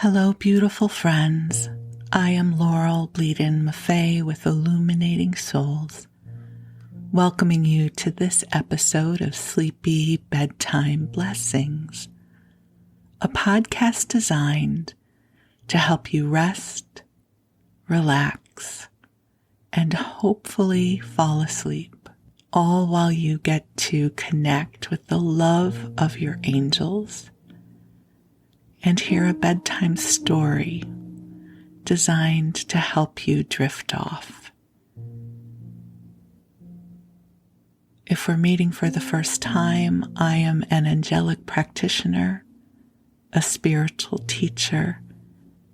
Hello, beautiful friends. I am Laurel, Bleadon-Maffei with Illuminating Souls, welcoming you to this episode of Sleepy Bedtime Blessings, a podcast designed to help you rest, relax, and hopefully fall asleep, all while you get to connect with the love of your angels and hear a bedtime story designed to help you drift off. If we're meeting for the first time, I am an angelic practitioner, a spiritual teacher,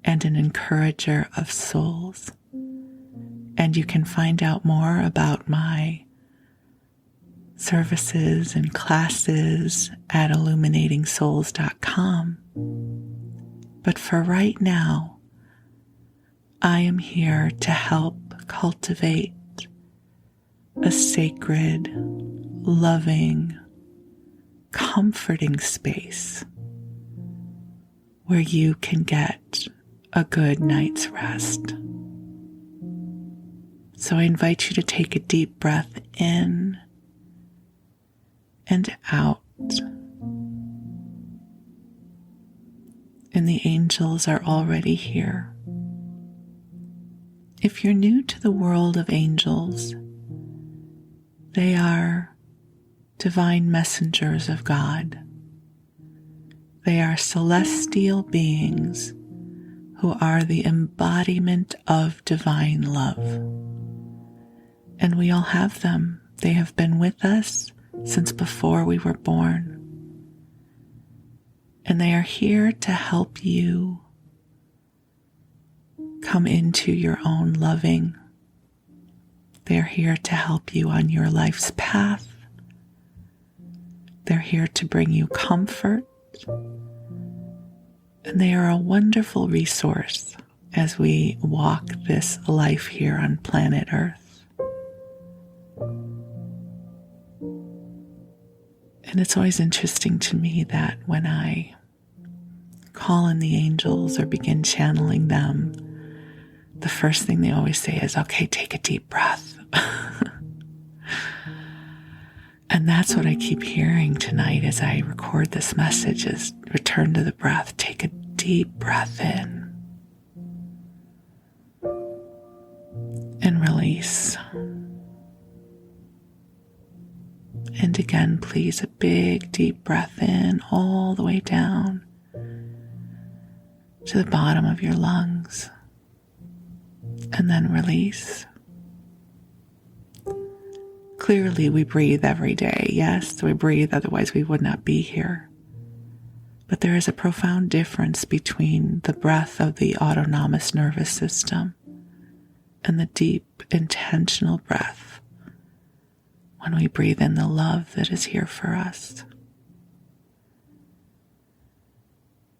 and an encourager of souls. And you can find out more about my services and classes at illuminatingsouls.com. But for right now, I am here to help cultivate a sacred, loving, comforting space where you can get a good night's rest. So I invite you to take a deep breath in and out. And the angels are already here. If you're new to the world of angels, they are divine messengers of God. They are celestial beings who are the embodiment of divine love. And we all have them. They have been with us since before we were born. And they are here to help you come into your own loving. They're here to help you on your life's path. They're here to bring you comfort. And they are a wonderful resource as we walk this life here on planet Earth. And it's always interesting to me that when I call in the angels or begin channeling them, the first thing they always say is, okay, take a deep breath. And that's what I keep hearing tonight as I record this message is return to the breath. Take a deep breath in and release. And again, please, a big deep breath in all the way down to the bottom of your lungs, and then release. Clearly, we breathe every day. Yes, we breathe, otherwise we would not be here. But there is a profound difference between the breath of the autonomous nervous system and the deep, intentional breath when we breathe in the love that is here for us.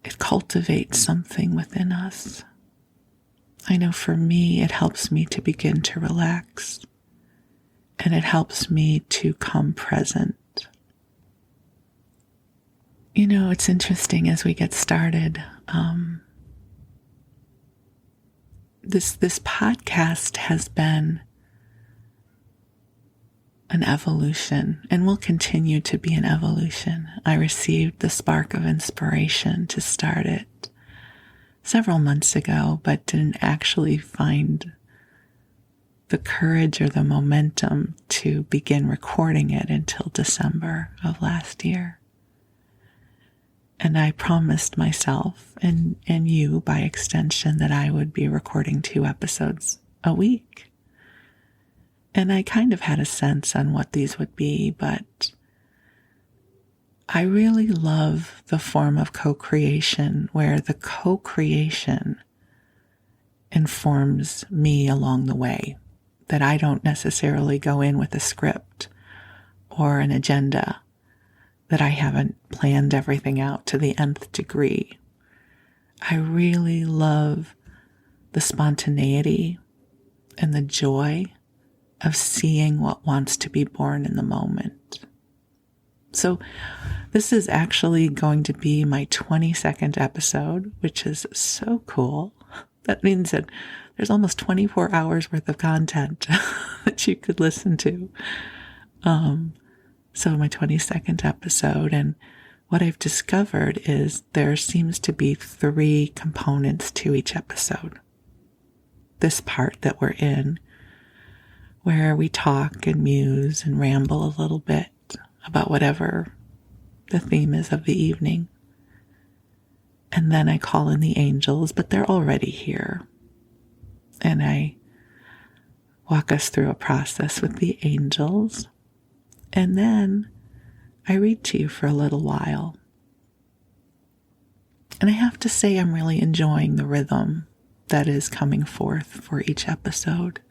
It cultivates something within us. I know for me, it helps me to begin to relax, and it helps me to come present. You know, it's interesting as we get started. This podcast has been an evolution and will continue to be an evolution. I received the spark of inspiration to start it several months ago, but didn't actually find the courage or the momentum to begin recording it until December of last year. And I promised myself and you by extension that I would be recording 2 episodes a week. And I kind of had a sense on what these would be, but I really love the form of co-creation where the co-creation informs me along the way, that I don't necessarily go in with a script or an agenda, that I haven't planned everything out to the nth degree. I really love the spontaneity and the joy of seeing what wants to be born in the moment. So This is actually going to be my 22nd episode, which is so cool. That means that there's almost 24 hours worth of content that you could listen to. So my 22nd episode, and what I've discovered is there seems to be 3 components to each episode. This part that we're in, where we talk and muse and ramble a little bit about whatever the theme is of the evening. And then I call in the angels, but they're already here. And I walk us through a process with the angels. And then I read to you for a little while. And I have to say I'm really enjoying the rhythm that is coming forth for each episode.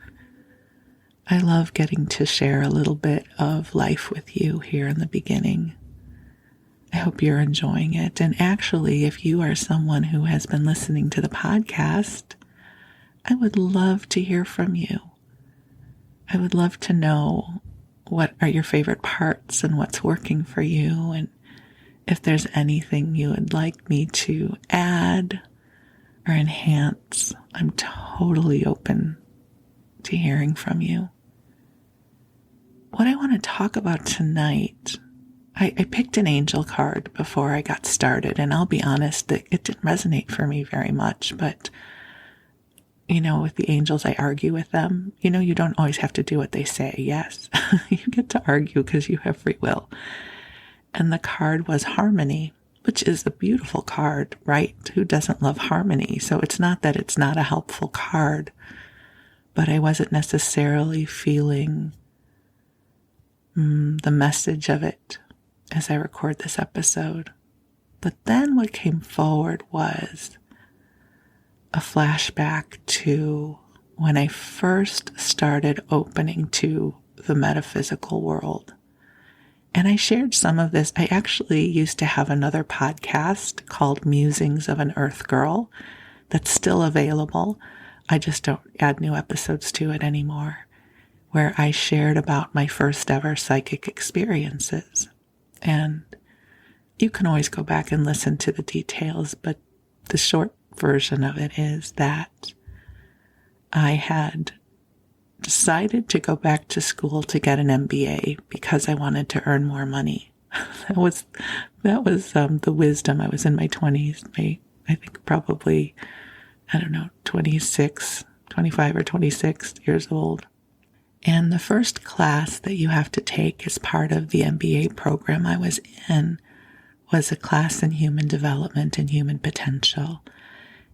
I love getting to share a little bit of life with you here in the beginning. I hope you're enjoying it. And actually, if you are someone who has been listening to the podcast, I would love to hear from you. I would love to know what are your favorite parts and what's working for you, and if there's anything you would like me to add or enhance. I'm totally open to hearing from you. What I want to talk about tonight, I picked an angel card before I got started, and I'll be honest, it didn't resonate for me very much, but with the angels, I argue with them. You don't always have to do what they say. Yes, you get to argue because you have free will. And the card was harmony, which is a beautiful card, right? Who doesn't love harmony? So it's not that it's not a helpful card, but I wasn't necessarily feeling the message of it as I record this episode. But then what came forward was a flashback to when I first started opening to the metaphysical world. And I shared some of this. I actually used to have another podcast called Musings of an Earth Girl that's still available. I just don't add new episodes to it anymore, where I shared about my first ever psychic experiences. And you can always go back and listen to the details, but the short version of it is that I had decided to go back to school to get an MBA because I wanted to earn more money. That was the wisdom. I was in my 20s, I think probably, 25 or 26 years old. And the first class that you have to take as part of the MBA program I was in was a class in human development and human potential.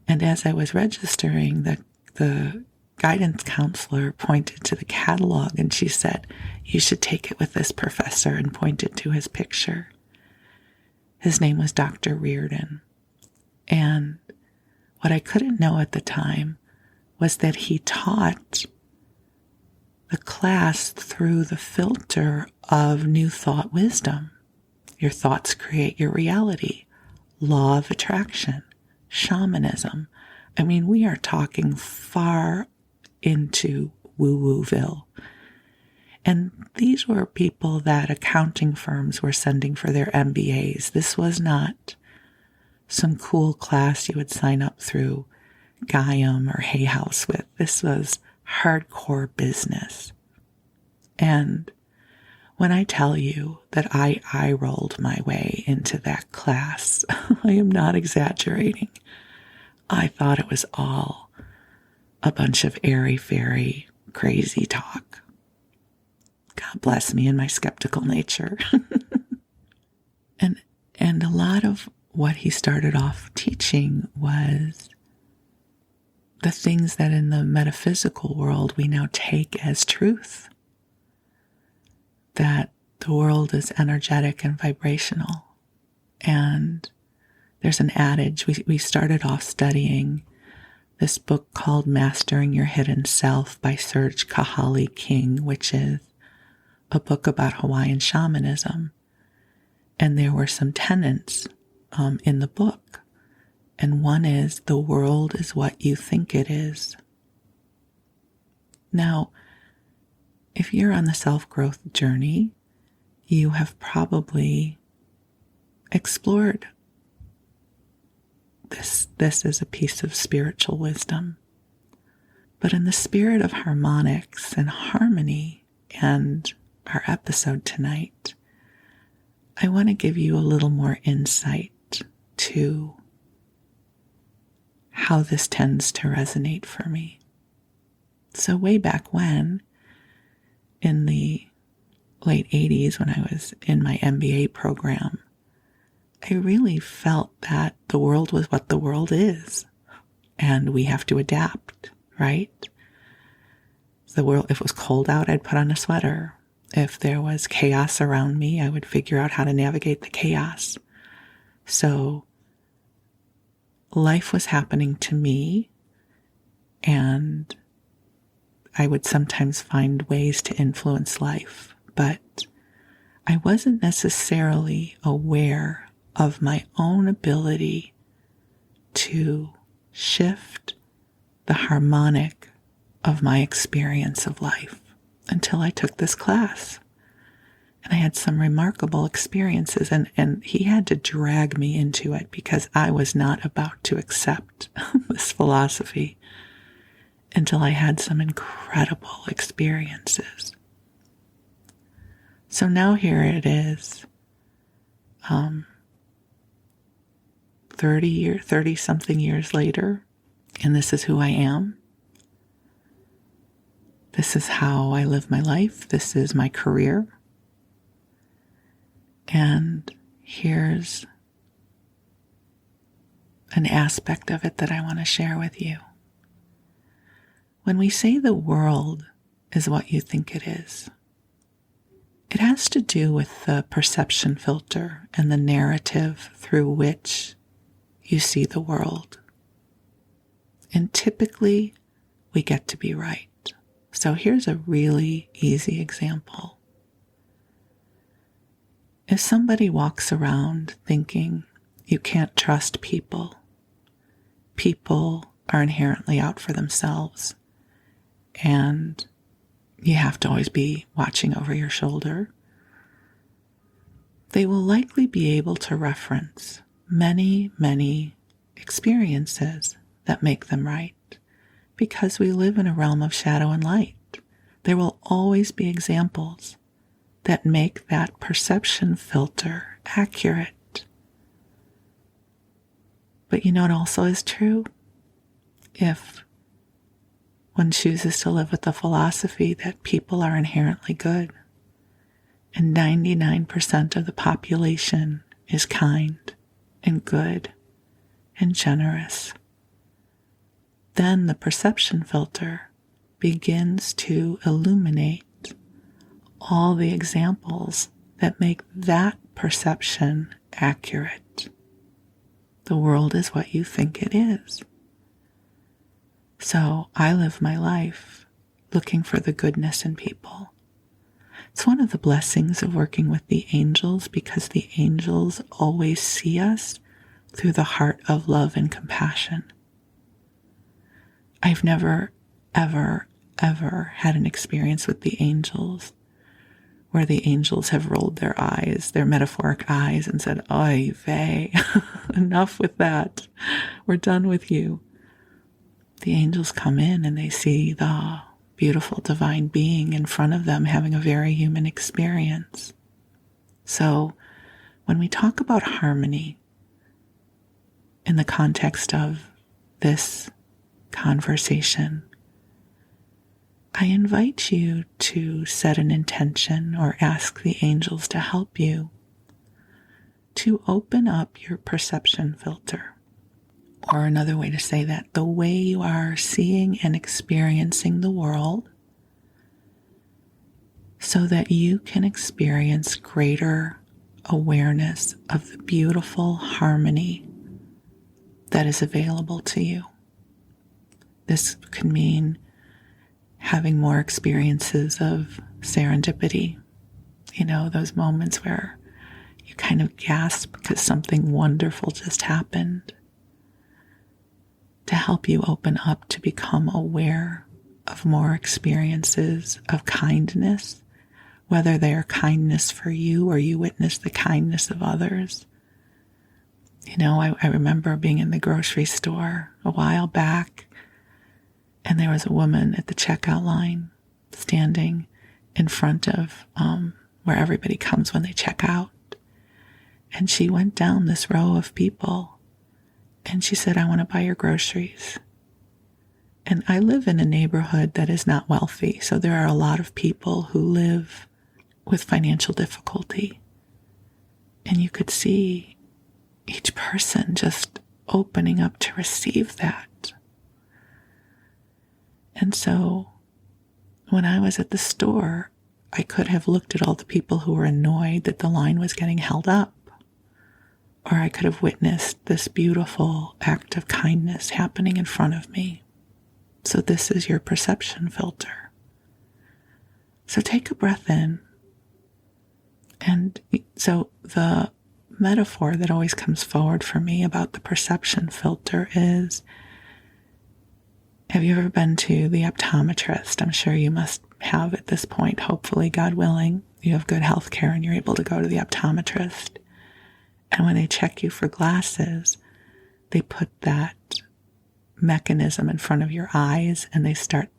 And as I was registering, the guidance counselor pointed to the catalog and she said, "You should take it with this professor," and pointed to his picture. His name was Dr. Reardon. And what I couldn't know at the time was that he taught the class through the filter of New Thought wisdom. Your thoughts create your reality. Law of attraction. Shamanism. I mean, we are talking far into woo-wooville. And these were people that accounting firms were sending for their MBAs. This was not some cool class you would sign up through Gaiam or Hay House with. This was hardcore business. And when I tell you that I rolled my way into that class, I am not exaggerating. I thought it was all a bunch of airy-fairy crazy talk. God bless me and my skeptical nature. And a lot of what he started off teaching was the things that in the metaphysical world we now take as truth. That the world is energetic and vibrational. And there's an adage. We started off studying this book called Mastering Your Hidden Self by Serge Kahali King, which is a book about Hawaiian shamanism. And there were some tenets in the book. And one is, the world is what you think it is. Now, if you're on the self-growth journey, you have probably explored this as a piece of spiritual wisdom. But in the spirit of harmonics and harmony and our episode tonight, I want to give you a little more insight to how this tends to resonate for me. So way back when, in the late 80s, when I was in my MBA program, I really felt that the world was what the world is, and we have to adapt, right? The world, if it was cold out, I'd put on a sweater. If there was chaos around me, I would figure out how to navigate the chaos. So life was happening to me, and I would sometimes find ways to influence life, but I wasn't necessarily aware of my own ability to shift the harmonic of my experience of life until I took this class. And I had some remarkable experiences, and he had to drag me into it because I was not about to accept this philosophy until I had some incredible experiences. So now here it is, 30-something years later, and this is who I am. This is how I live my life. This is my career. And here's an aspect of it that I want to share with you. When we say the world is what you think it is, it has to do with the perception filter and the narrative through which you see the world. And typically, we get to be right. So here's a really easy example. If somebody walks around thinking you can't trust people, people are inherently out for themselves, and you have to always be watching over your shoulder, they will likely be able to reference many, many experiences that make them right, because we live in a realm of shadow and light. There will always be examples that make that perception filter accurate. But you know what also is true? If one chooses to live with the philosophy that people are inherently good, and 99% of the population is kind and good and generous, then the perception filter begins to illuminate all the examples that make that perception accurate. The world is what you think it is. So I live my life looking for the goodness in people. It's one of the blessings of working with the angels, because the angels always see us through the heart of love and compassion. I've never, ever, ever had an experience with the angels where the angels have rolled their eyes, their metaphoric eyes, and said, "Oy vey, enough with that. We're done with you." The angels come in and they see the beautiful divine being in front of them having a very human experience. So when we talk about harmony in the context of this conversation, I invite you to set an intention or ask the angels to help you to open up your perception filter. Or another way to say that, the way you are seeing and experiencing the world, so that you can experience greater awareness of the beautiful harmony that is available to you. This could mean having more experiences of serendipity. You know, those moments where you kind of gasp because something wonderful just happened, to help you open up to become aware of more experiences of kindness, whether they are kindness for you or you witness the kindness of others. I remember being in the grocery store a while back, and there was a woman at the checkout line standing in front of where everybody comes when they check out. And she went down this row of people, and she said, "I want to buy your groceries." And I live in a neighborhood that is not wealthy, so there are a lot of people who live with financial difficulty. And you could see each person just opening up to receive that. And so when I was at the store, I could have looked at all the people who were annoyed that the line was getting held up. Or I could have witnessed this beautiful act of kindness happening in front of me. So this is your perception filter. So take a breath in. And so the metaphor that always comes forward for me about the perception filter is, have you ever been to the optometrist? I'm sure you must have at this point, hopefully, God willing. You have good health care and you're able to go to the optometrist. And when they check you for glasses, they put that mechanism in front of your eyes and they start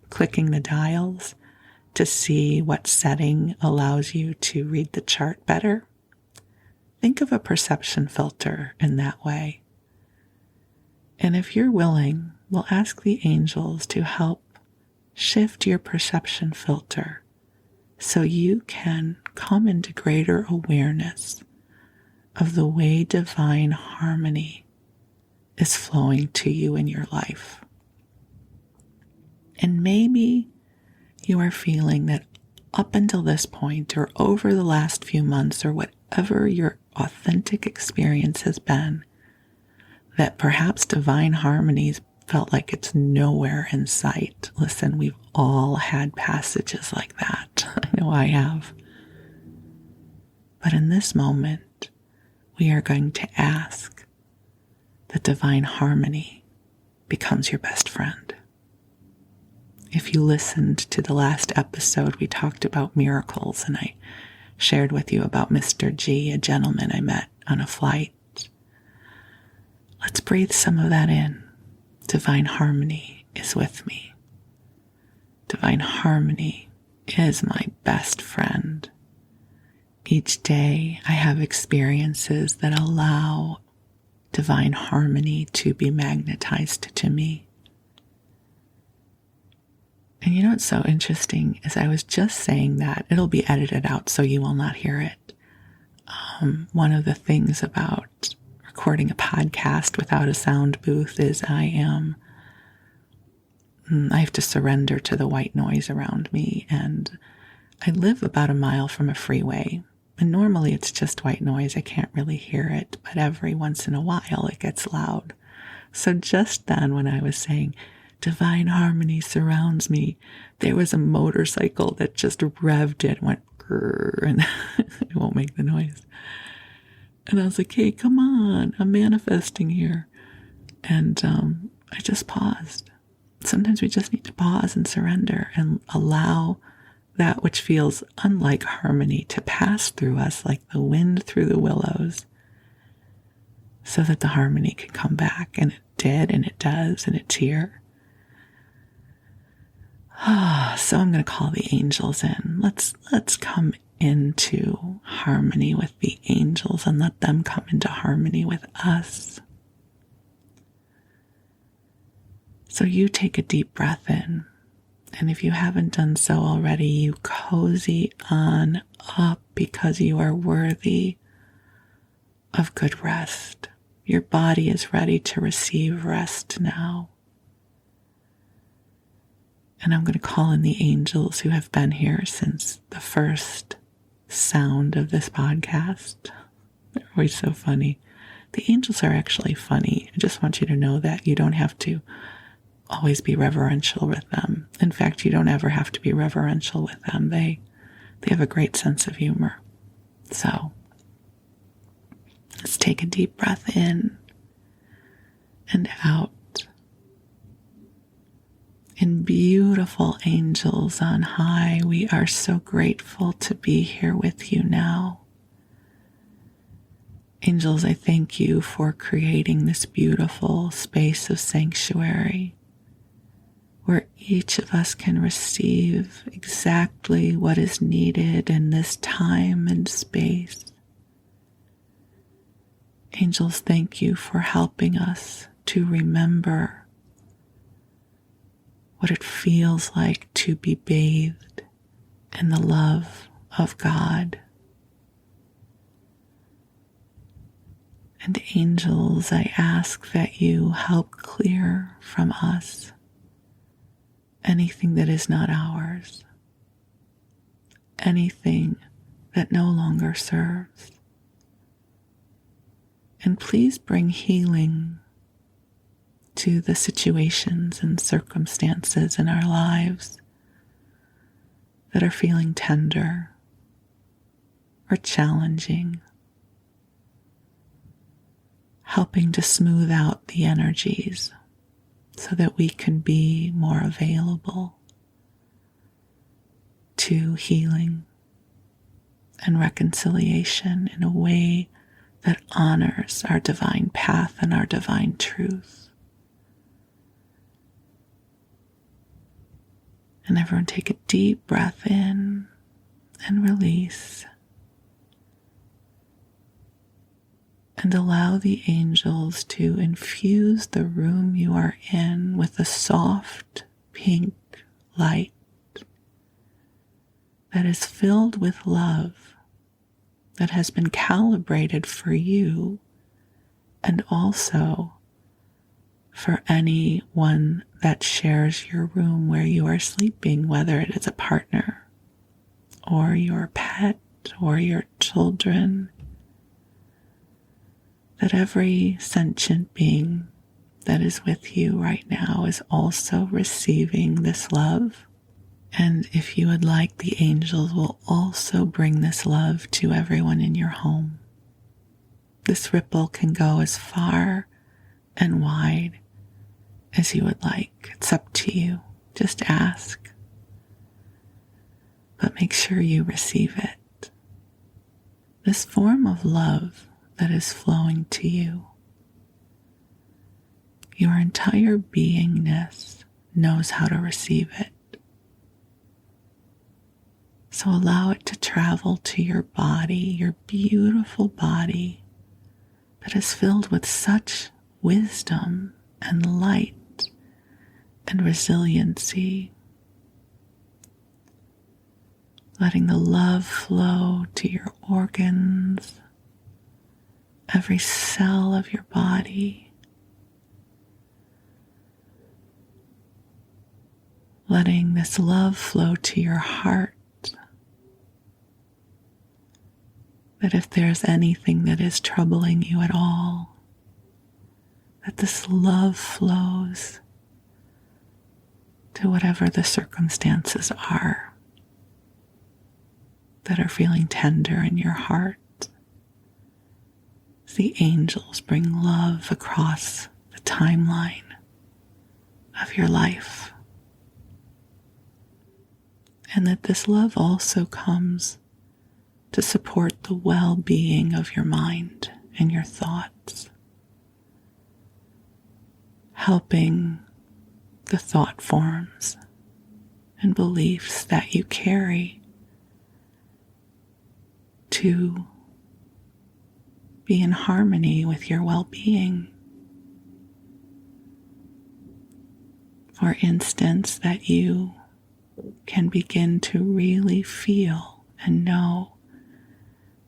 clicking the dials to see what setting allows you to read the chart better. Think of a perception filter in that way. And if you're willing, we'll ask the angels to help shift your perception filter so you can come into greater awareness of the way divine harmony is flowing to you in your life. And maybe you are feeling that up until this point, or over the last few months, or whatever your authentic experience has been, that perhaps divine harmonies felt like it's nowhere in sight. Listen, we've all had passages like that. I know I have. But in this moment, we are going to ask that divine harmony becomes your best friend. If you listened to the last episode, we talked about miracles, and I shared with you about Mr. G, a gentleman I met on a flight. Let's breathe some of that in. Divine harmony is with me. Divine harmony is my best friend. Each day I have experiences that allow divine harmony to be magnetized to me. And you know what's so interesting is I was just saying that. It'll be edited out so you will not hear it. One of the things about recording a podcast without a sound booth is I have to surrender to the white noise around me. And I live about a mile from a freeway. And normally it's just white noise. I can't really hear it. But every once in a while it gets loud. So just then when I was saying, divine harmony surrounds me, there was a motorcycle that just revved it and went grrr, and it won't make the noise. And I was like, hey, come on, I'm manifesting here. And I just paused. Sometimes we just need to pause and surrender and allow that which feels unlike harmony to pass through us like the wind through the willows, so that the harmony can come back. And it did, and it does, and it's here. So I'm going to call the angels in. Let's come into harmony with the angels and let them come into harmony with us. So you take a deep breath in. And if you haven't done so already, you cozy on up, because you are worthy of good rest. Your body is ready to receive rest now. And I'm going to call in the angels who have been here since the first sound of this podcast. They're always so funny. The angels are actually funny. I just want you to know that you don't have to always be reverential with them. In fact, you don't ever have to be reverential with them. They have a great sense of humor. So let's take a deep breath in and out. And beautiful angels on high, we are so grateful to be here with you now. Angels, I thank you for creating this beautiful space of sanctuary where each of us can receive exactly what is needed in this time and space. Angels, thank you for helping us to remember what it feels like to be bathed in the love of God. And angels, I ask that you help clear from us anything that is not ours, anything that no longer serves. And please bring healing to the situations and circumstances in our lives that are feeling tender or challenging, helping to smooth out the energies so that we can be more available to healing and reconciliation in a way that honors our divine path and our divine truth. And everyone take a deep breath in and release. And allow the angels to infuse the room you are in with a soft pink light that is filled with love, that has been calibrated for you and also for anyone that shares your room where you are sleeping, whether it is a partner or your pet or your children. That every sentient being that is with you right now is also receiving this love. And if you would like, the angels will also bring this love to everyone in your home. This ripple can go as far and wide as you would like. It's up to you. Just ask. But make sure you receive it. This form of love that is flowing to you. Your entire beingness knows how to receive it. So allow it to travel to your body, your beautiful body that is filled with such wisdom and light and resiliency. Letting the love flow to your organs, every cell of your body, letting this love flow to your heart, that if there's anything that is troubling you at all, that this love flows to whatever the circumstances are that are feeling tender in your heart. The angels bring love across the timeline of your life. And that this love also comes to support the well-being of your mind and your thoughts, helping the thought forms and beliefs that you carry to be in harmony with your well-being. For instance, that you can begin to really feel and know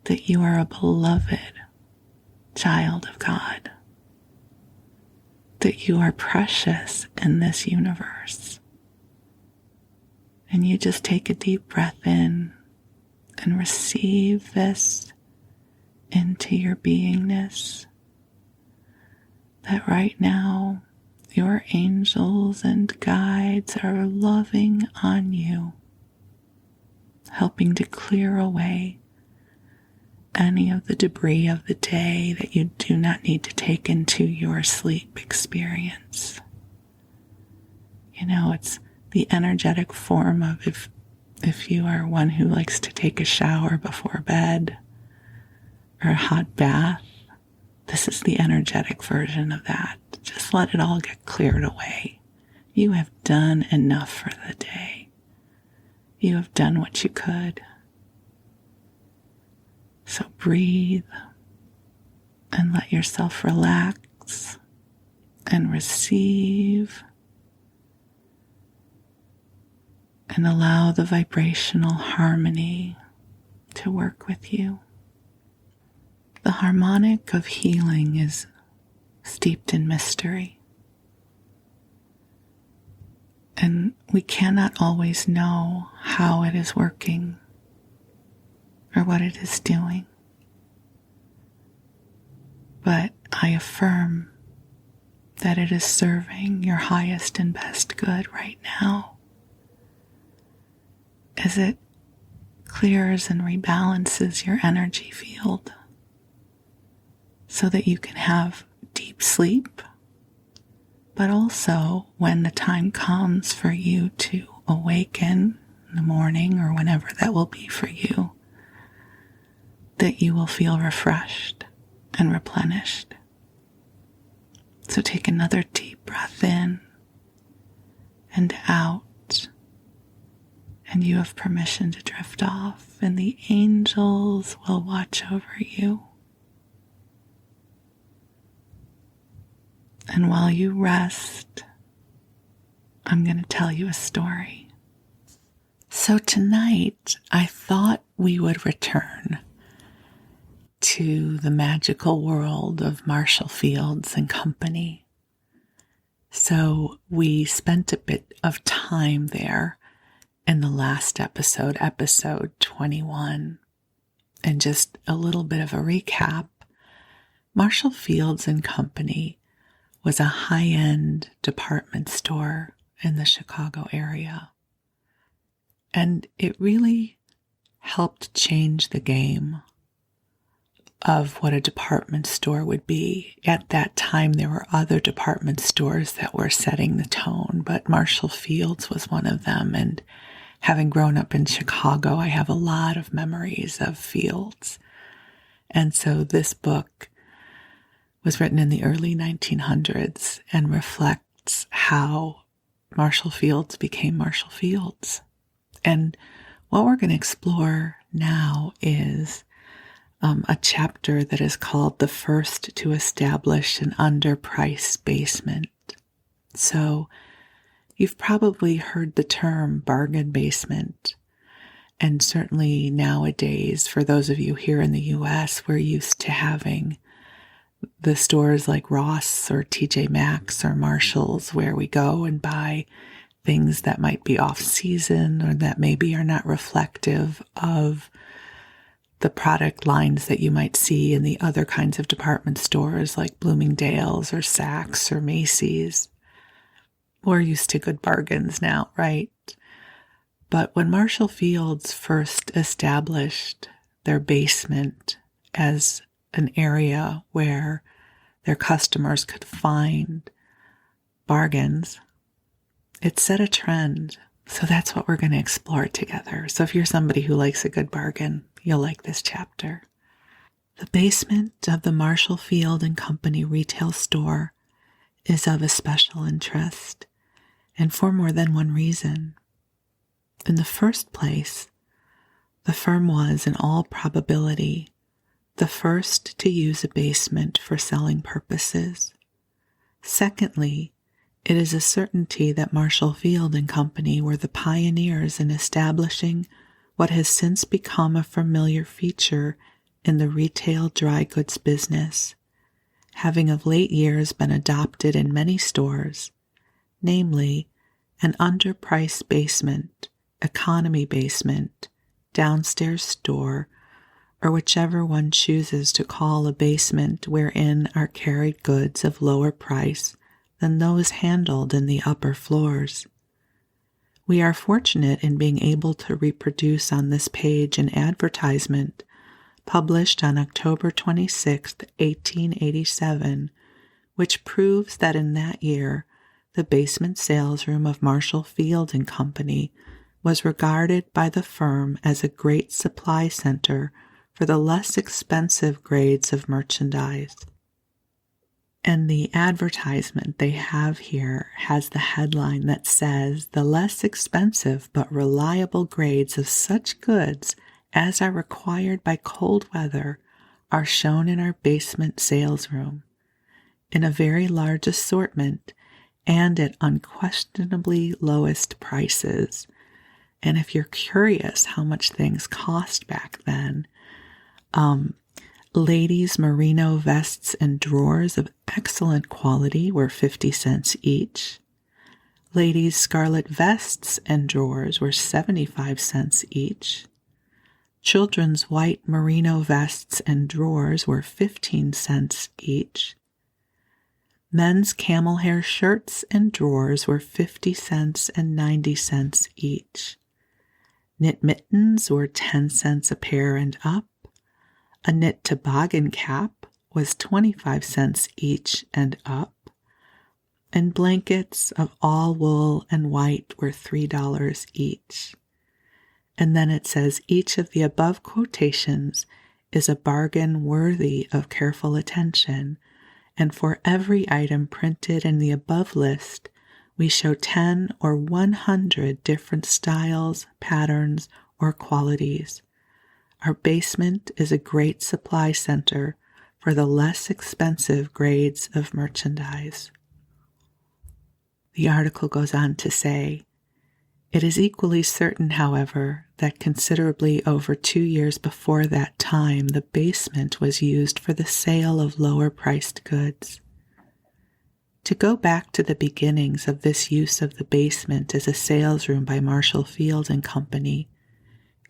that you are a beloved child of God, that you are precious in this universe. And you just take a deep breath in and receive this into your beingness, that right now your angels and guides are loving on you, helping to clear away any of the debris of the day that you do not need to take into your sleep experience. You know, it's the energetic form of if you are one who likes to take a shower before bed, or a hot bath This is the energetic version of that. Just let it all get cleared away. You have done enough for the day. You have done what you could. So breathe and let yourself relax and receive and allow the vibrational harmony to work with you. The harmonic of healing is steeped in mystery. And we cannot always know how it is working or what it is doing. But I affirm that it is serving your highest and best good right now, as it clears and rebalances your energy field so that you can have deep sleep, but also when the time comes for you to awaken in the morning or whenever that will be for you, that you will feel refreshed and replenished. So take another deep breath in and out, and you have permission to drift off, and the angels will watch over you. And while you rest, I'm going to tell you a story. So tonight, I thought we would return to the magical world of Marshall Fields and Company. So we spent a bit of time there in the last episode, episode 21. And just a little bit of a recap, Marshall Fields and Company was a high-end department store in the Chicago area. And it really helped change the game of what a department store would be. At that time, there were other department stores that were setting the tone, but Marshall Fields was one of them. And having grown up in Chicago, I have a lot of memories of Fields. And so this book was written in the early 1900s and reflects how Marshall Fields became Marshall Fields. And what we're going to explore now is a chapter that is called The First to Establish an Underpriced Basement. So you've probably heard the term bargain basement. And certainly nowadays, for those of you here in the U.S., we're used to having the stores like Ross or TJ Maxx or Marshall's where we go and buy things that might be off season or that maybe are not reflective of the product lines that you might see in the other kinds of department stores like Bloomingdale's or Saks or Macy's. We're used to good bargains now, right? But when Marshall Fields first established their basement as an area where their customers could find bargains, it set a trend. So that's what we're going to explore together. So if you're somebody who likes a good bargain, you'll like this chapter. The basement of the Marshall Field and Company retail store is of a special interest, and for more than one reason. In the first place, the firm was, in all probability, the first to use a basement for selling purposes. Secondly, it is a certainty that Marshall Field and Company were the pioneers in establishing what has since become a familiar feature in the retail dry goods business, having of late years been adopted in many stores, namely an underpriced basement, economy basement, downstairs store, or whichever one chooses to call a basement wherein are carried goods of lower price than those handled in the upper floors. We are fortunate in being able to reproduce on this page an advertisement published on October 26, 1887, which proves that in that year, the basement sales room of Marshall Field and Company was regarded by the firm as a great supply center for the less expensive grades of merchandise. And the advertisement they have here has the headline that says, "The less expensive but reliable grades of such goods as are required by cold weather are shown in our basement sales room, in a very large assortment and at unquestionably lowest prices." And if you're curious how much things cost back then, ladies' merino vests and drawers of excellent quality were 50 cents each. Ladies' scarlet vests and drawers were 75 cents each. Children's white merino vests and drawers were 15 cents each. Men's camel hair shirts and drawers were 50 cents and 90 cents each. Knit mittens were 10 cents a pair and up. A knit toboggan cap was 25 cents each and up. And blankets of all wool and white were $3 each. And then it says, each of the above quotations is a bargain worthy of careful attention, and for every item printed in the above list, we show 10 or 100 different styles, patterns, or qualities. Our basement is a great supply center for the less expensive grades of merchandise. The article goes on to say, "It is equally certain, however, that considerably over 2 years before that time, the basement was used for the sale of lower-priced goods." To go back to the beginnings of this use of the basement as a sales room by Marshall Field and Company,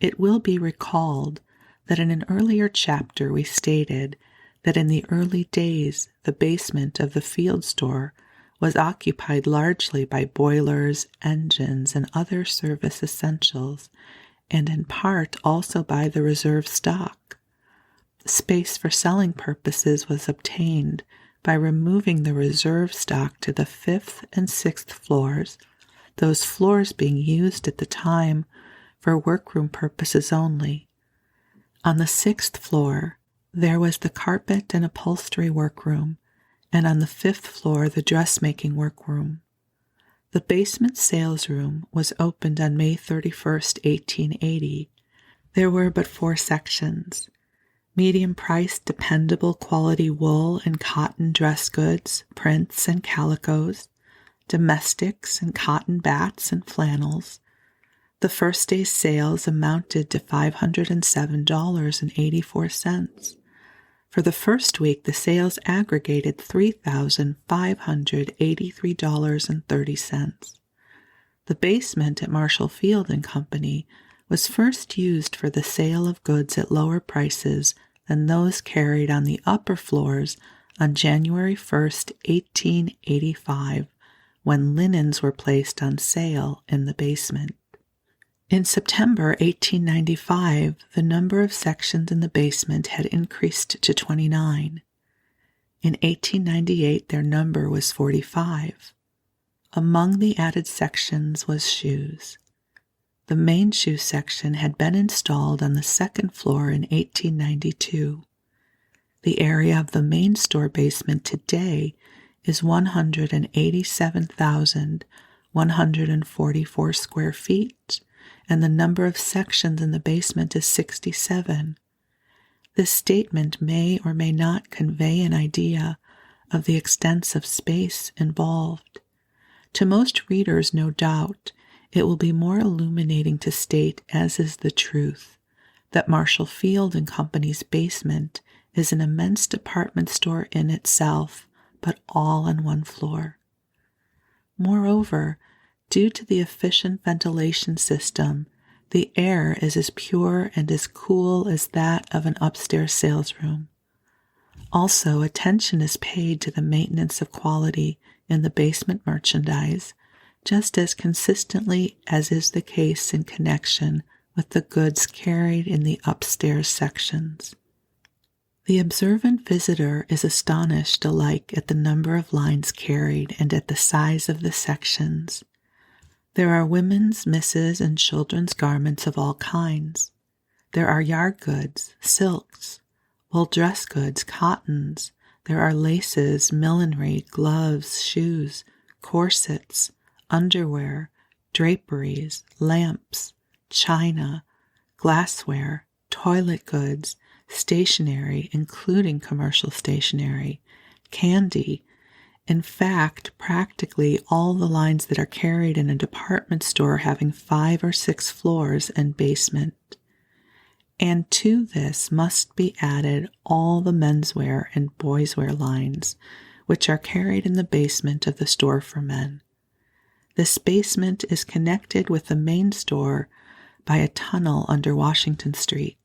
it will be recalled that in an earlier chapter we stated that in the early days the basement of the Field store was occupied largely by boilers, engines, and other service essentials, and in part also by the reserve stock. Space for selling purposes was obtained by removing the reserve stock to the 5th and 6th floors, those floors being used at the time for workroom purposes only. On the 6th floor, there was the carpet and upholstery workroom, and on the 5th floor, the dressmaking workroom. The basement sales room was opened on May 31st, 1880. There were but 4 sections: medium-priced, dependable quality wool and cotton dress goods, prints and calicos, domestics and cotton bats and flannels. The first day's sales amounted to $507.84. For the first week, the sales aggregated $3,583.30. The basement at Marshall Field and Company was first used for the sale of goods at lower prices than those carried on the upper floors on January 1st, 1885, when linens were placed on sale in the basement. In September 1895, the number of sections in the basement had increased to 29. In 1898, their number was 45. Among the added sections was shoes. The main shoe section had been installed on the 2nd floor in 1892. The area of the main store basement today is 187,144 square feet, and the number of sections in the basement is 67. This statement may or may not convey an idea of the extensive space involved. To most readers, no doubt, it will be more illuminating to state, as is the truth, that Marshall Field and Company's basement is an immense department store in itself, but all on one floor. Moreover, due to the efficient ventilation system, the air is as pure and as cool as that of an upstairs sales room. Also, attention is paid to the maintenance of quality in the basement merchandise, just as consistently as is the case in connection with the goods carried in the upstairs sections. The observant visitor is astonished alike at the number of lines carried and at the size of the sections. There are women's, misses', and children's garments of all kinds. There are yard goods, silks, wool dress goods, cottons, There are laces, millinery, gloves, shoes, corsets, underwear, draperies, lamps, china, glassware, toilet goods, stationery, including commercial stationery, candy. In fact, practically all the lines that are carried in a department store having 5 or 6 floors and basement. And to this must be added all the menswear and boyswear lines, which are carried in the basement of the store for men. This basement is connected with the main store by a tunnel under Washington Street.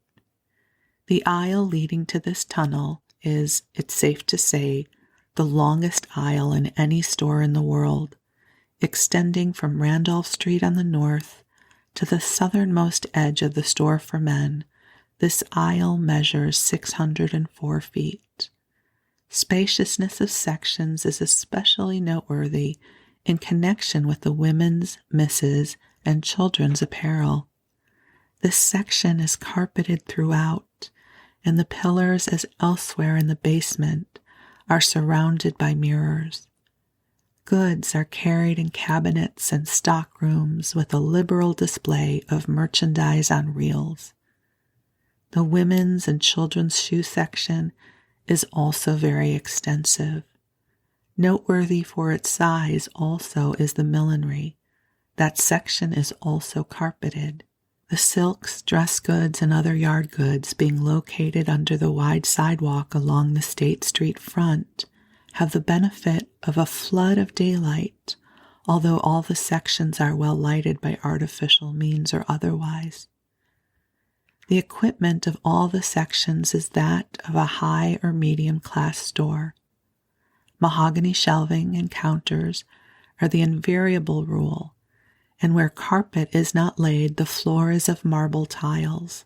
The aisle leading to this tunnel is, it's safe to say, the longest aisle in any store in the world, extending from Randolph Street on the north to the southernmost edge of the store for men. This aisle measures 604 feet. Spaciousness of sections is especially noteworthy in connection with the women's, misses', and children's apparel. This section is carpeted throughout, and the pillars, as elsewhere in the basement, are surrounded by mirrors. Goods are carried in cabinets and stock rooms with a liberal display of merchandise on reels. The women's and children's shoe section is also very extensive. Noteworthy for its size also is the millinery. That section is also carpeted. The silks, dress goods, and other yard goods being located under the wide sidewalk along the State Street front have the benefit of a flood of daylight, although all the sections are well lighted by artificial means or otherwise. The equipment of all the sections is that of a high or medium class store. Mahogany shelving and counters are the invariable rule, and where carpet is not laid, the floor is of marble tiles.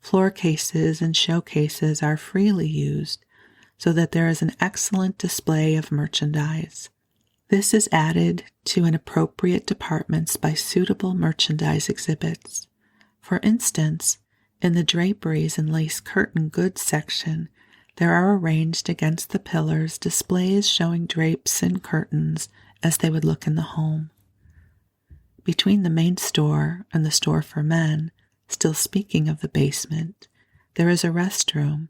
Floor cases and showcases are freely used, so that there is an excellent display of merchandise. This is added to in appropriate departments by suitable merchandise exhibits. For instance, in the draperies and lace curtain goods section, there are arranged against the pillars displays showing drapes and curtains as they would look in the home. Between the main store and the store for men, still speaking of the basement, there is a restroom,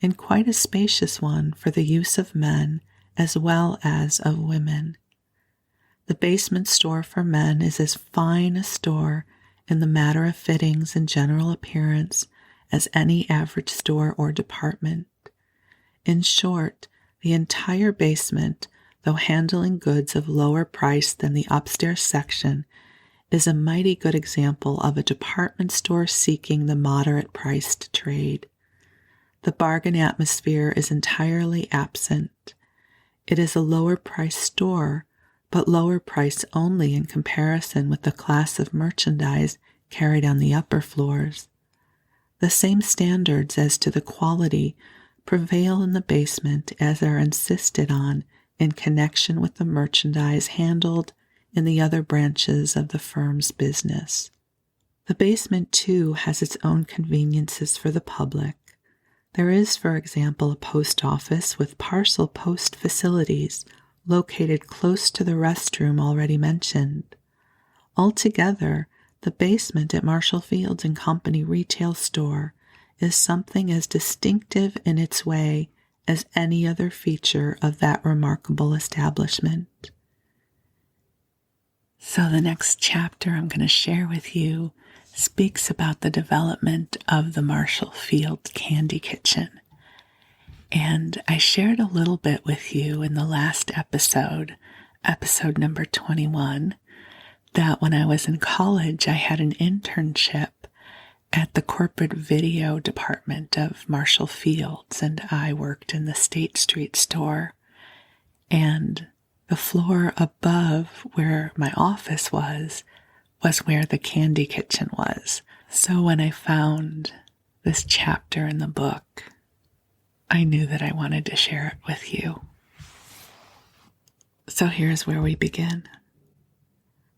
and quite a spacious one for the use of men as well as of women. The basement store for men is as fine a store in the matter of fittings and general appearance as any average store or department. In short, the entire basement, though handling goods of lower price than the upstairs section, is a mighty good example of a department store seeking the moderate-priced trade. The bargain atmosphere is entirely absent. It is a lower-priced store, but lower price only in comparison with the class of merchandise carried on the upper floors. The same standards as to the quality prevail in the basement as are insisted on in connection with the merchandise handled in the other branches of the firm's business. The basement, too, has its own conveniences for the public. There is, for example, a post office with parcel post facilities located close to the restroom already mentioned. Altogether, the basement at Marshall Fields and Company retail store is something as distinctive in its way as any other feature of that remarkable establishment. So the next chapter I'm going to share with you speaks about the development of the Marshall Fields Candy Kitchen. And I shared a little bit with you in the last episode number 21, that when I was in college, I had an internship at the corporate video department of Marshall Fields, and I worked in the State Street store. And the floor above where my office was where the candy kitchen was. So when I found this chapter in the book, I knew that I wanted to share it with you. So here's where we begin.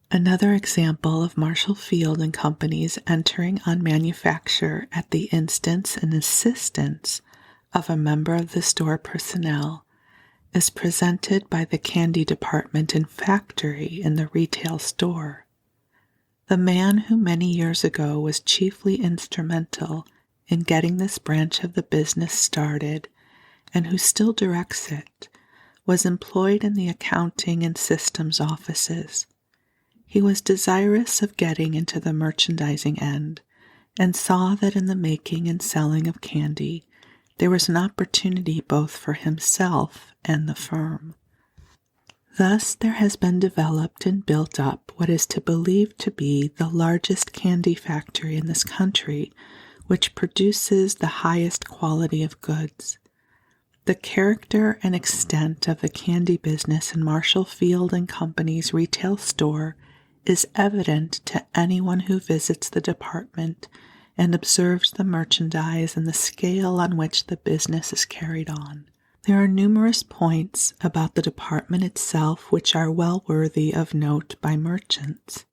Another example of Marshall Field and Company's entering on manufacture at the instance and assistance of a member of the store personnel is presented by the candy department and factory in the retail store. The man who many years ago was chiefly instrumental in getting this branch of the business started and who still directs it was employed in the accounting and systems offices. He was desirous of getting into the merchandising end and saw that in the making and selling of candy there was an opportunity both for himself and the firm. Thus there has been developed and built up what is believed to be the largest candy factory in this country, which produces the highest quality of goods. The character and extent of the candy business in Marshall Field and Company's retail store is evident to anyone who visits the department and observes the merchandise and the scale on which the business is carried on. There are numerous points about the department itself which are well worthy of note by merchants.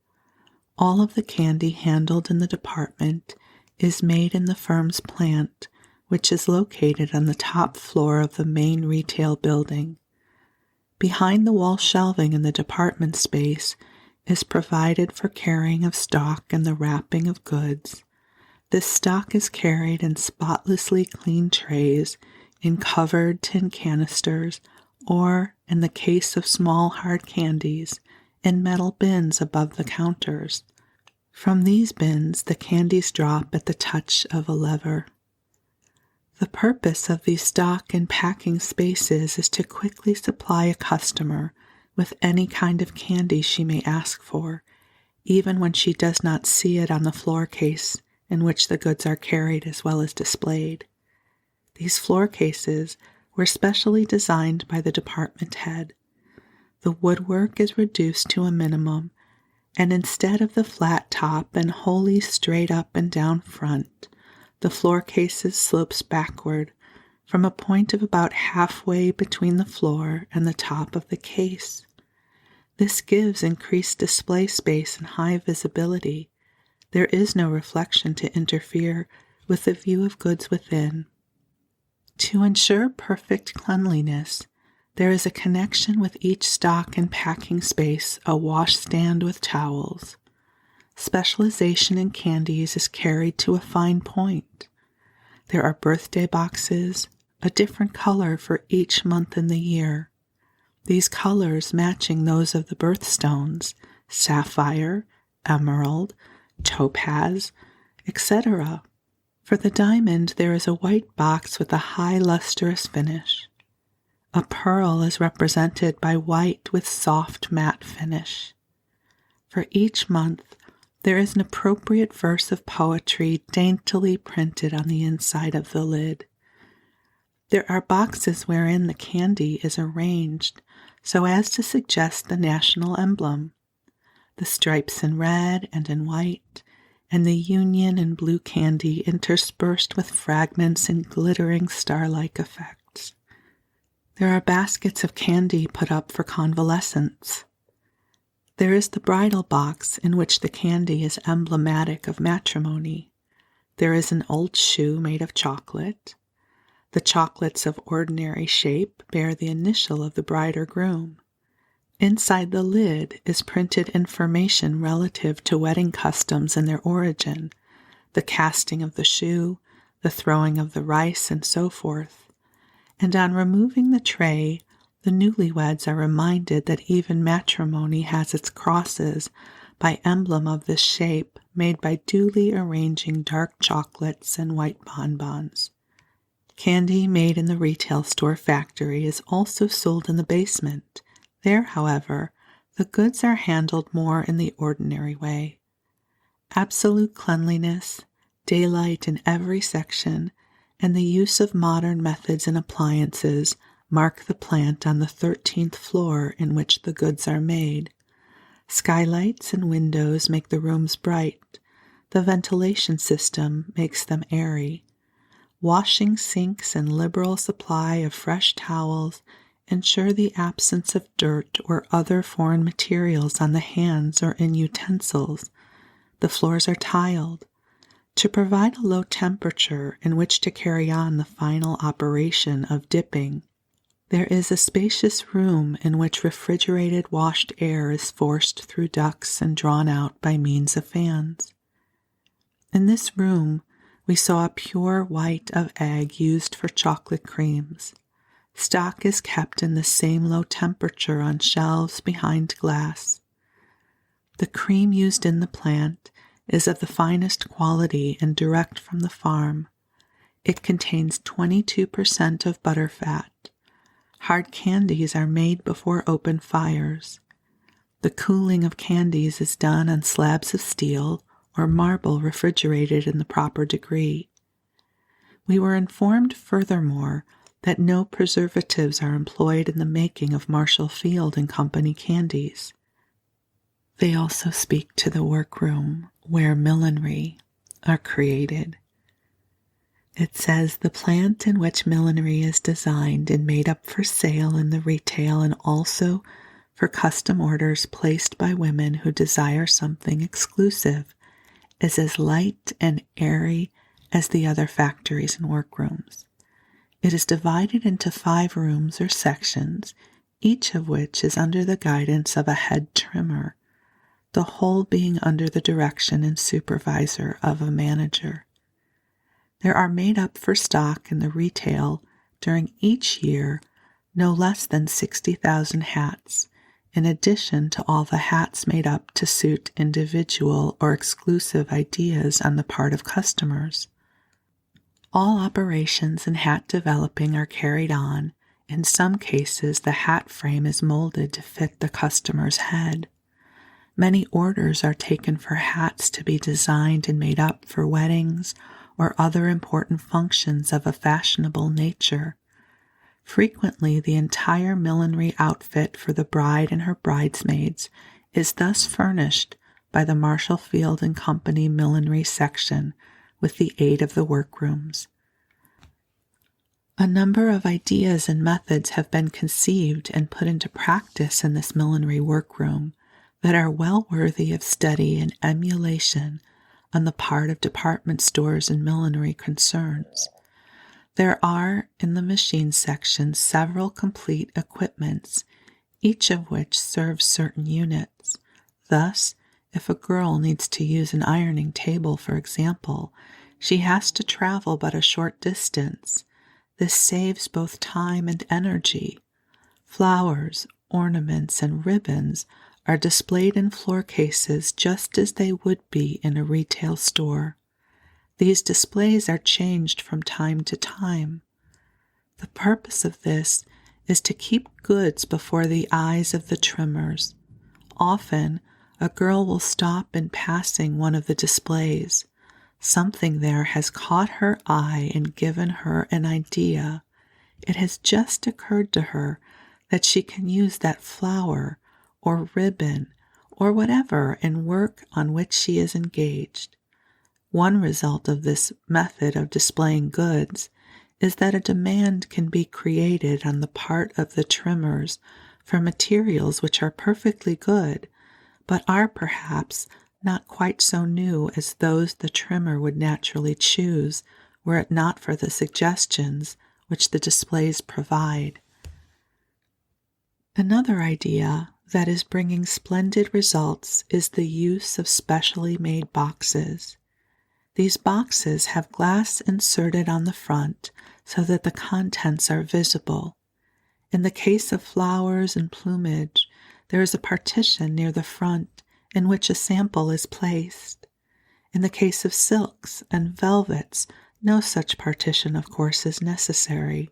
All of the candy handled in the department is made in the firm's plant, which is located on the top floor of the main retail building. Behind the wall shelving in the department space is provided for carrying of stock and the wrapping of goods. This stock is carried in spotlessly clean trays, in covered tin canisters, or, in the case of small hard candies, in metal bins above the counters. From these bins, the candies drop at the touch of a lever. The purpose of these stock and packing spaces is to quickly supply a customer with any kind of candy she may ask for, even when she does not see it on the floor case in which the goods are carried as well as displayed. These floor cases were specially designed by the department head. The woodwork is reduced to a minimum, and instead of the flat top and wholly straight up and down front, the floor cases slopes backward from a point of about halfway between the floor and the top of the case. This gives increased display space and high visibility. There is no reflection to interfere with the view of goods within. To ensure perfect cleanliness, there is a connection with each stock and packing space, a washstand with towels. Specialization in candies is carried to a fine point. There are birthday boxes, a different color for each month in the year. These colors matching those of the birthstones, sapphire, emerald, topaz, etc. For the diamond, there is a white box with a high lustrous finish. A pearl is represented by white with soft matte finish. For each month, there is an appropriate verse of poetry daintily printed on the inside of the lid. There are boxes wherein the candy is arranged so as to suggest the national emblem, the stripes in red and in white, and the Union in blue candy interspersed with fragments in glittering star-like effects. There are baskets of candy put up for convalescents. There is the bridal box in which the candy is emblematic of matrimony. There is an old shoe made of chocolate. The chocolates of ordinary shape bear the initial of the bride or groom. Inside the lid is printed information relative to wedding customs and their origin, the casting of the shoe, the throwing of the rice, and so forth. And on removing the tray, the newlyweds are reminded that even matrimony has its crosses by emblem of this shape made by duly arranging dark chocolates and white bonbons. Candy made in the retail store factory is also sold in the basement. There, however, the goods are handled more in the ordinary way. Absolute cleanliness, daylight in every section, and the use of modern methods and appliances mark the plant on the 13th floor in which the goods are made. Skylights and windows make the rooms bright. The ventilation system makes them airy. Washing sinks and liberal supply of fresh towels ensure the absence of dirt or other foreign materials on the hands or in utensils. The floors are tiled. To provide a low temperature in which to carry on the final operation of dipping, there is a spacious room in which refrigerated washed air is forced through ducts and drawn out by means of fans. In this room, we saw a pure white of egg used for chocolate creams. Stock is kept in the same low temperature on shelves behind glass. The cream used in the plant is of the finest quality and direct from the farm. It contains 22% of butterfat. Hard candies are made before open fires. The cooling of candies is done on slabs of steel or marble refrigerated in the proper degree. We were informed furthermore that no preservatives are employed in the making of Marshall Field and Company candies. They also speak to the workroom where millinery are created. It says the plant in which millinery is designed and made up for sale in the retail and also for custom orders placed by women who desire something exclusive is as light and airy as the other factories and workrooms. It is divided into 5 rooms or sections, each of which is under the guidance of a head trimmer, the whole being under the direction and supervisor of a manager. There are made up for stock in the retail during each year no less than 60,000 hats, in addition to all the hats made up to suit individual or exclusive ideas on the part of customers. All operations in hat developing are carried on. In some cases, the hat frame is molded to fit the customer's head. Many orders are taken for hats to be designed and made up for weddings or other important functions of a fashionable nature. Frequently, the entire millinery outfit for the bride and her bridesmaids is thus furnished by the Marshall Field and Company millinery section with the aid of the workrooms. A number of ideas and methods have been conceived and put into practice in this millinery workroom that are well worthy of study and emulation on the part of department stores and millinery concerns. There are, in the machine section, several complete equipments, each of which serves certain units. Thus, if a girl needs to use an ironing table, for example, she has to travel but a short distance. This saves both time and energy. Flowers, ornaments, and ribbons are displayed in floor cases just as they would be in a retail store. These displays are changed from time to time. The purpose of this is to keep goods before the eyes of the trimmers. Often, a girl will stop in passing one of the displays. Something there has caught her eye and given her an idea. It has just occurred to her that she can use that flower or ribbon or whatever in work on which she is engaged. One result of this method of displaying goods is that a demand can be created on the part of the trimmers for materials which are perfectly good, but are perhaps not quite so new as those the trimmer would naturally choose were it not for the suggestions which the displays provide. Another idea that is bringing splendid results is the use of specially made boxes. These boxes have glass inserted on the front so that the contents are visible. In the case of flowers and plumage, there is a partition near the front in which a sample is placed. In the case of silks and velvets, no such partition, of course, is necessary.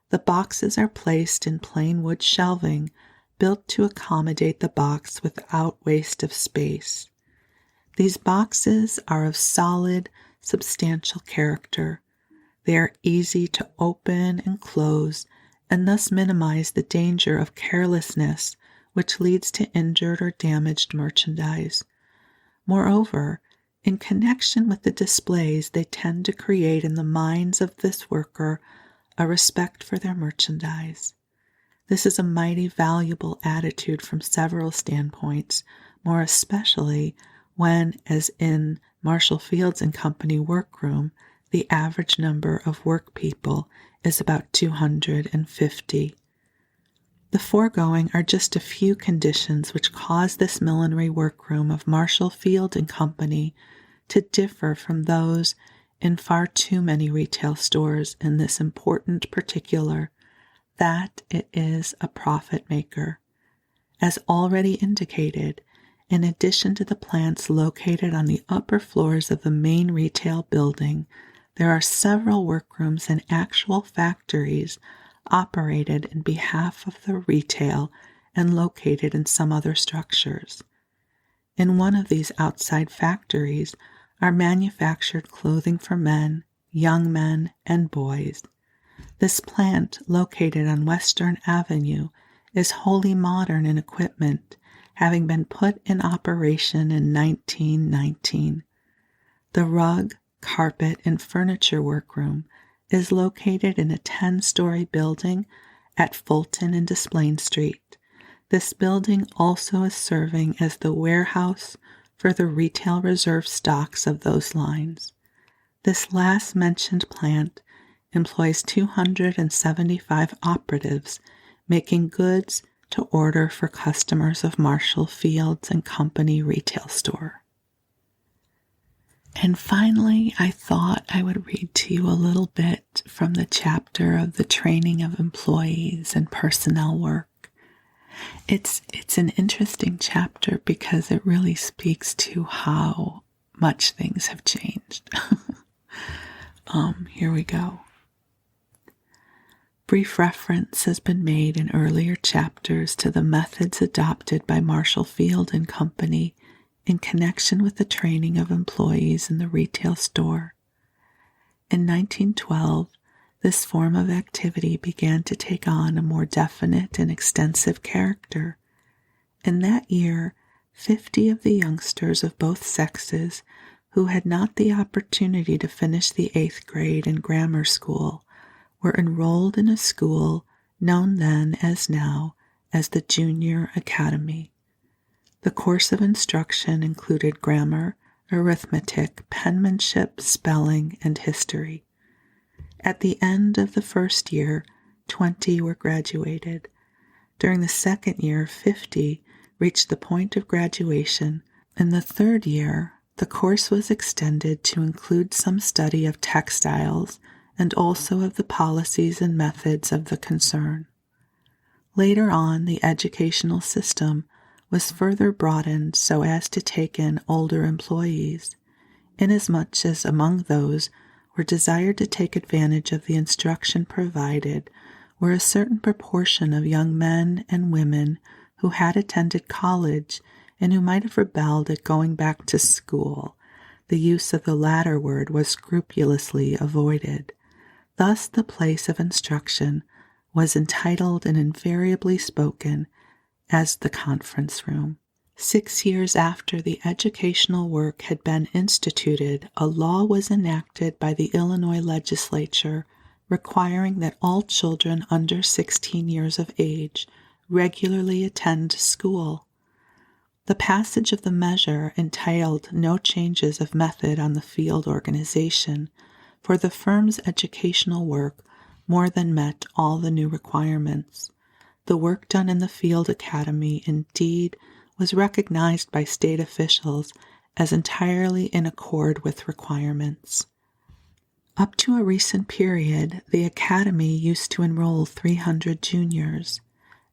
The boxes are placed in plain wood shelving built to accommodate the box without waste of space. These boxes are of solid, substantial character. They are easy to open and close and thus minimize the danger of carelessness which leads to injured or damaged merchandise. Moreover, in connection with the displays, they tend to create in the minds of this worker a respect for their merchandise. This is a mighty valuable attitude from several standpoints, more especially when, as in Marshall Fields and Company workroom, the average number of work people is about 250. The foregoing are just a few conditions which cause this millinery workroom of Marshall Field and Company to differ from those in far too many retail stores in this important particular, that it is a profit maker. As already indicated, in addition to the plants located on the upper floors of the main retail building, there are several workrooms and actual factories operated in behalf of the retail and located in some other structures. In one of these outside factories are manufactured clothing for men, young men, and boys. This plant, located on Western Avenue, is wholly modern in equipment, having been put in operation in 1919. The rug, carpet, and furniture workroom is located in a 10-story building at Fulton and Desplain Street. This building also is serving as the warehouse for the retail reserve stocks of those lines. This last mentioned plant employs 275 operatives making goods to order for customers of Marshall Fields and Company retail store. And finally, I thought I would read to you a little bit from the chapter of the training of employees and personnel work. It's an interesting chapter because it really speaks to how much things have changed. Here we go. Brief reference has been made in earlier chapters to the methods adopted by Marshall Field and Company in connection with the training of employees in the retail store. In 1912, this form of activity began to take on a more definite and extensive character. In that year, 50 of the youngsters of both sexes who had not the opportunity to finish the 8th grade in grammar school were enrolled in a school known then as now as the Junior Academy. The course of instruction included grammar, arithmetic, penmanship, spelling, and history. At the end of the first year, 20 were graduated. During the second year, 50 reached the point of graduation. In the third year, the course was extended to include some study of textiles and also of the policies and methods of the concern. Later on, the educational system was further broadened so as to take in older employees, inasmuch as among those who desired to take advantage of the instruction provided were a certain proportion of young men and women who had attended college and who might have rebelled at going back to school. The use of the latter word was scrupulously avoided. Thus the place of instruction was entitled and invariably spoken as the conference room. 6 years after the educational work had been instituted, a law was enacted by the Illinois legislature requiring that all children under 16 years of age regularly attend school. The passage of the measure entailed no changes of method on the field organization, for the firm's educational work more than met all the new requirements. The work done in the Field Academy, indeed, was recognized by state officials as entirely in accord with requirements. Up to a recent period, the Academy used to enroll 300 juniors.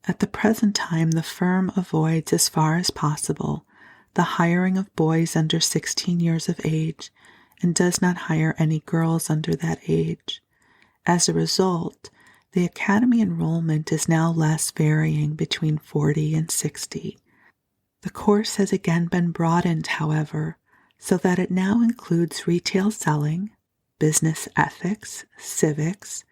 At the present time, the firm avoids as far as possible the hiring of boys under 16 years of age and does not hire any girls under that age. As a result, the Academy enrollment is now less, varying between 40 and 60. The course has again been broadened, however, so that it now includes retail selling, business ethics, civics,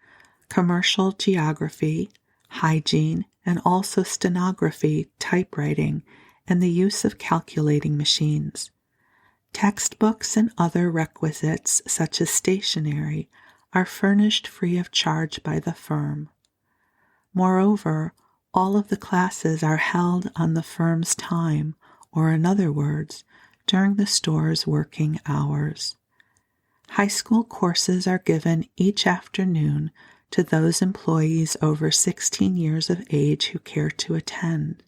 commercial geography, hygiene, and also stenography, typewriting, and the use of calculating machines. Textbooks and other requisites, such as stationery, are furnished free of charge by the firm. Moreover, all of the classes are held on the firm's time, or in other words, during the store's working hours. High school courses are given each afternoon to those employees over 16 years of age who care to attend.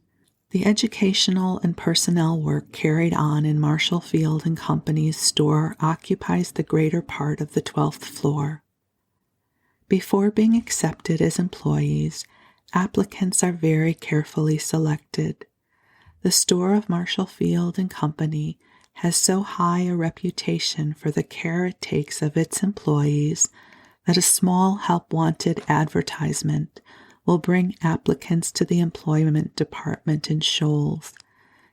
The educational and personnel work carried on in Marshall Field and Company's store occupies the greater part of the 12th floor. Before being accepted as employees, applicants are very carefully selected. The store of Marshall Field and Company has so high a reputation for the care it takes of its employees that a small help-wanted advertisement will bring applicants to the employment department in shoals,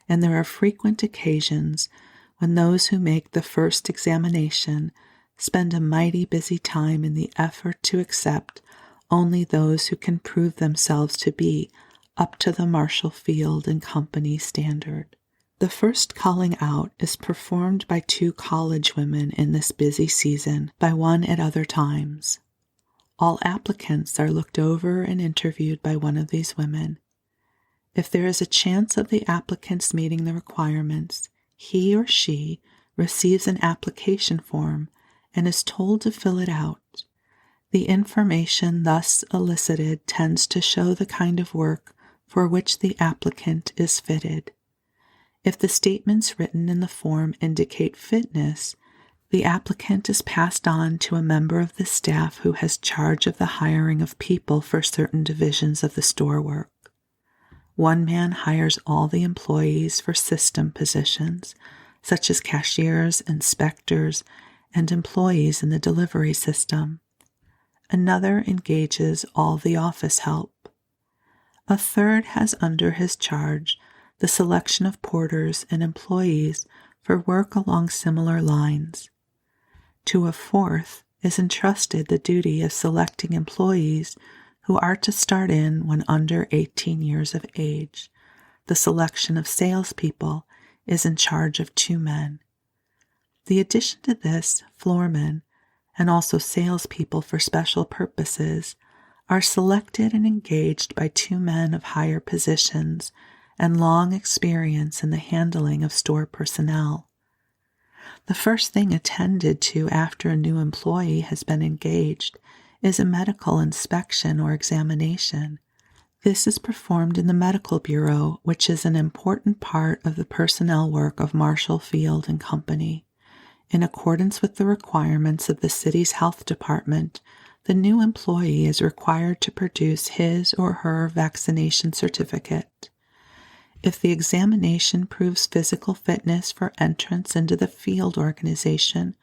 and there are frequent occasions when those who make the first examination spend a mighty busy time in the effort to accept only those who can prove themselves to be up to the Marshall Field and Company standard. The first calling out is performed by 2 college women in this busy season, by one at other times. All applicants are looked over and interviewed by one of these women. If there is a chance of the applicants meeting the requirements, he or she receives an application form and is told to fill it out. The information thus elicited tends to show the kind of work for which the applicant is fitted. If the statements written in the form indicate fitness, the applicant is passed on to a member of the staff who has charge of the hiring of people for certain divisions of the store work. One man hires all the employees for system positions, such as cashiers, inspectors, and employees in the delivery system. Another engages all the office help. A third has under his charge the selection of porters and employees for work along similar lines. To a fourth is entrusted the duty of selecting employees who are to start in when under 18 years of age. The selection of salespeople is in charge of 2 men. The addition to this, floormen, and also salespeople for special purposes, are selected and engaged by 2 men of higher positions and long experience in the handling of store personnel. The first thing attended to after a new employee has been engaged is a medical inspection or examination. This is performed in the medical bureau, which is an important part of the personnel work of Marshall Field and Company. In accordance with the requirements of the city's health department, the new employee is required to produce his or her vaccination certificate. If the examination proves physical fitness for entrance into the field organization,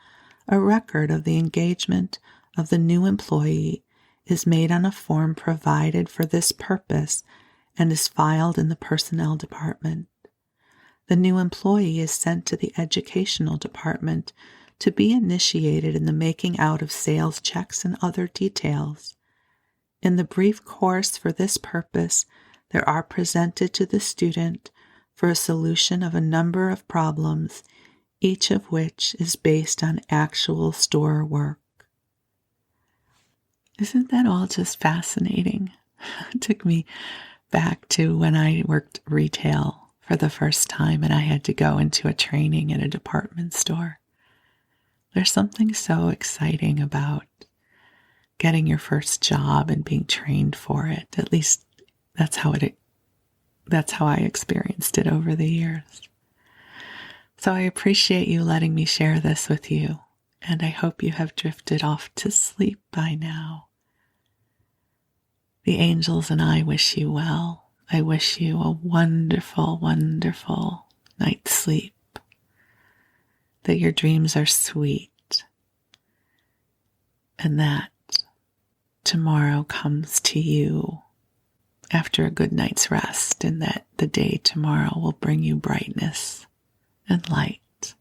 a record of the engagement of the new employee is made on a form provided for this purpose and is filed in the personnel department. The new employee is sent to the educational department to be initiated in the making out of sales checks and other details. In the brief course for this purpose, there are presented to the student for a solution of a number of problems, each of which is based on actual store work. Isn't that all just fascinating? It took me back to when I worked retail for the first time and I had to go into a training in a department store. There's something so exciting about getting your first job and being trained for it. At least that's how I experienced it over the years. So I appreciate you letting me share this with you, and I hope you have drifted off to sleep by now. The angels and I wish you well. I wish you a wonderful, wonderful night's sleep, that your dreams are sweet, and that tomorrow comes to you after a good night's rest, and that the day tomorrow will bring you brightness and light.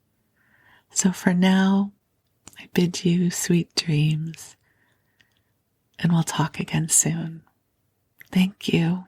So for now, I bid you sweet dreams, and we'll talk again soon. Thank you.